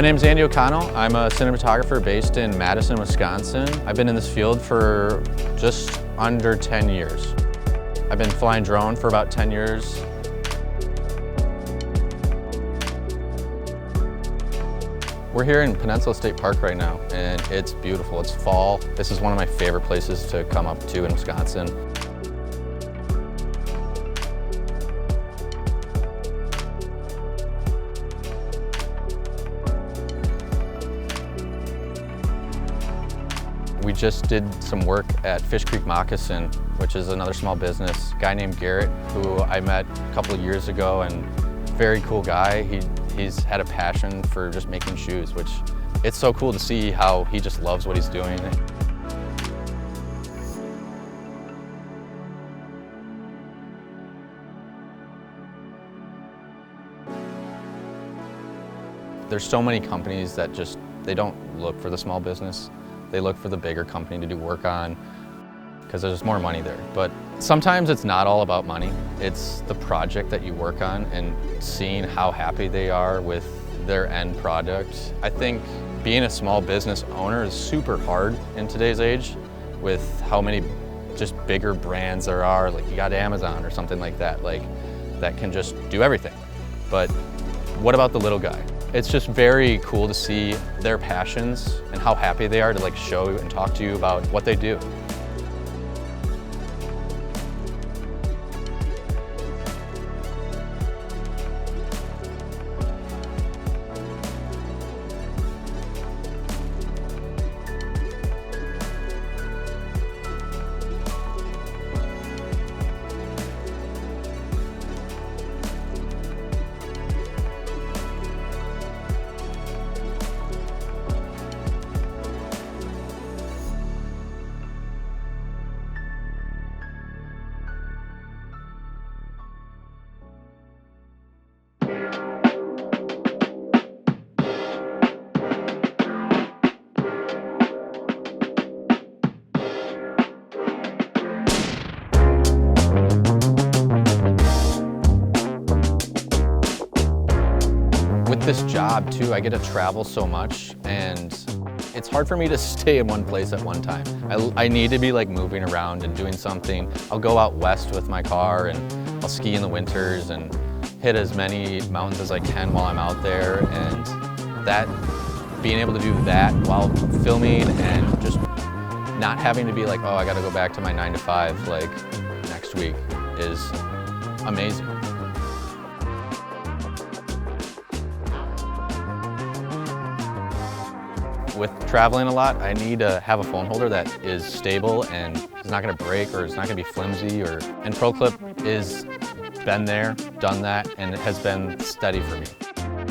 name's Andy O'Connell. I'm a cinematographer based in Madison, Wisconsin. I've been in this field for just under 10 years. I've been flying drone for about 10 years. We're here in Peninsula State Park right now, and it's beautiful. It's fall. This is one of my favorite places to come up to in Wisconsin. We just did some work at Fish Creek Moccasin, which is another small business. A guy named Garrett, who I met a couple of years ago, and very cool guy. He's had a passion for just making shoes, which it's so cool to see how he just loves what he's doing. There's so many companies that they don't look for the small business. They look for the bigger company to do work on because there's more money there. But sometimes it's not all about money. It's the project that you work on and seeing how happy they are with their end product. I think being a small business owner is super hard in today's age with how many just bigger brands there are. Like you got Amazon or something like that, that can just do everything. But what about the little guy? It's just very cool to see their passions and how happy they are to show and talk to you about what they do. With this job too, I get to travel so much, and it's hard for me to stay in one place at one time. I need to be moving around and doing something. I'll go out west with my car and I'll ski in the winters and hit as many mountains as I can while I'm out there, and being able to do that while filming and just not having to be oh, I gotta go back to my 9 to 5 next week is amazing. With traveling a lot, I need to have a phone holder that is stable and is not going to break or is not going to be flimsy. And ProClip has been there, done that, and it has been steady for me.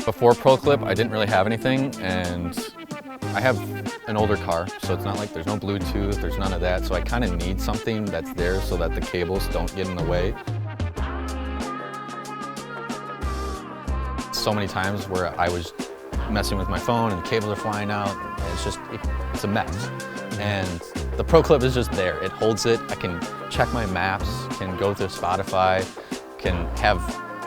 Before ProClip, I didn't really have anything, and I have an older car, so it's not there's no Bluetooth, there's none of that, so I kind of need something that's there so that the cables don't get in the way. So many times where I was messing with my phone and the cables are flying out, and it's a mess. And the ProClip is just there. It holds it. I can check my maps, can go to Spotify, can have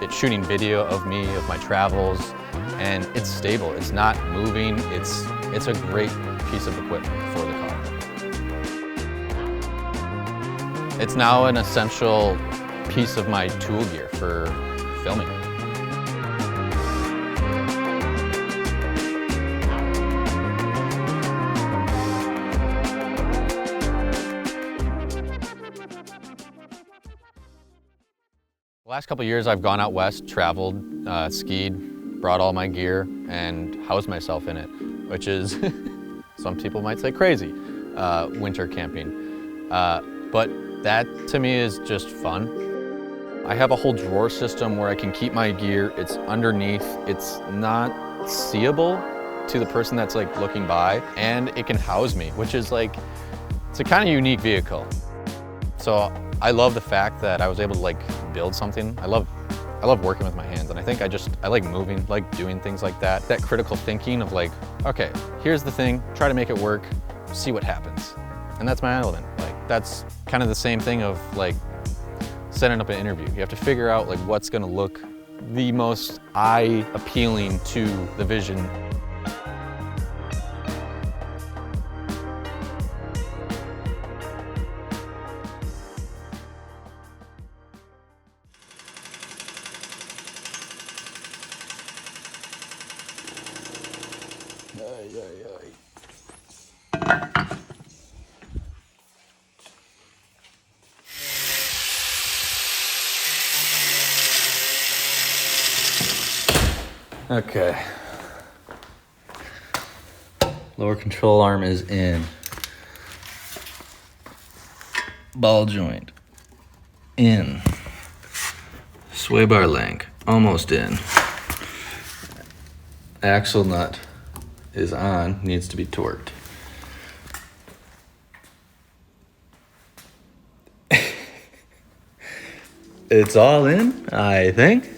it shooting video of me, of my travels, and it's stable. It's not moving. It's a great piece of equipment for the car. It's now an essential piece of my tool gear for filming. The last couple of years I've gone out west, traveled, skied, brought all my gear, and housed myself in it, which is, some people might say crazy, winter camping. But that to me is just fun. I have a whole drawer system where I can keep my gear. It's underneath, it's not seeable to the person that's looking by, and it can house me, which is it's a kind of unique vehicle. So I love the fact that I was able to build something. I love working with my hands, and I think I like moving, doing things like that. That critical thinking of okay, here's the thing, try to make it work, see what happens. And that's my element. That's kind of the same thing of setting up an interview. You have to figure out what's gonna look the most eye appealing to the vision. Okay. Lower control arm is in. Ball joint in. Sway bar link almost in. Axle nut is on, needs to be torqued. It's all in, I think.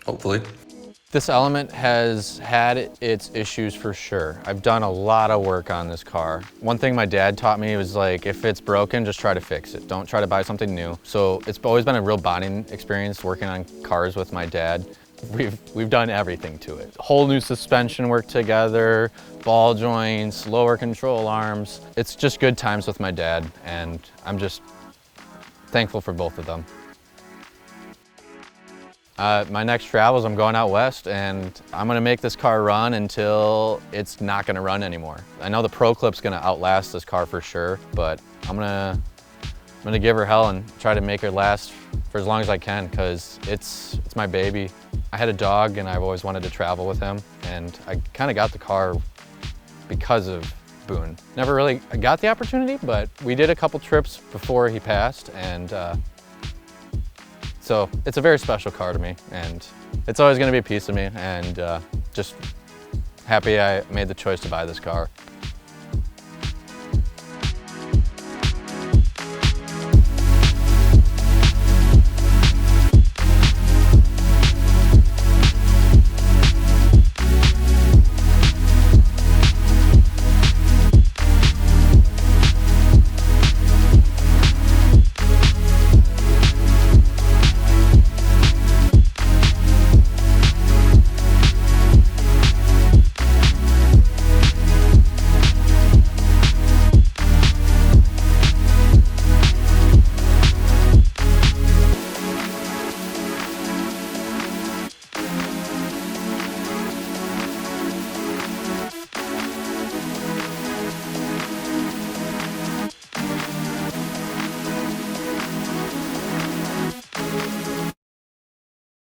Hopefully. This element has had its issues for sure. I've done a lot of work on this car. One thing my dad taught me was like, if it's broken, just try to fix it. Don't try to buy something new. So it's always been a real bonding experience working on cars with my dad. We've done everything to it. Whole new suspension work together, ball joints, lower control arms. It's just good times with my dad, and I'm just thankful for both of them. My next travels, I'm going out west, and I'm gonna make this car run until it's not gonna run anymore. I know the ProClip's gonna outlast this car for sure, but I'm gonna give her hell and try to make her last for as long as I can, because it's my baby. I had a dog and I've always wanted to travel with him, and I kind of got the car because of Boone. Never really got the opportunity, but we did a couple trips before he passed, and so it's a very special car to me, and it's always going to be a piece of me, and just happy I made the choice to buy this car.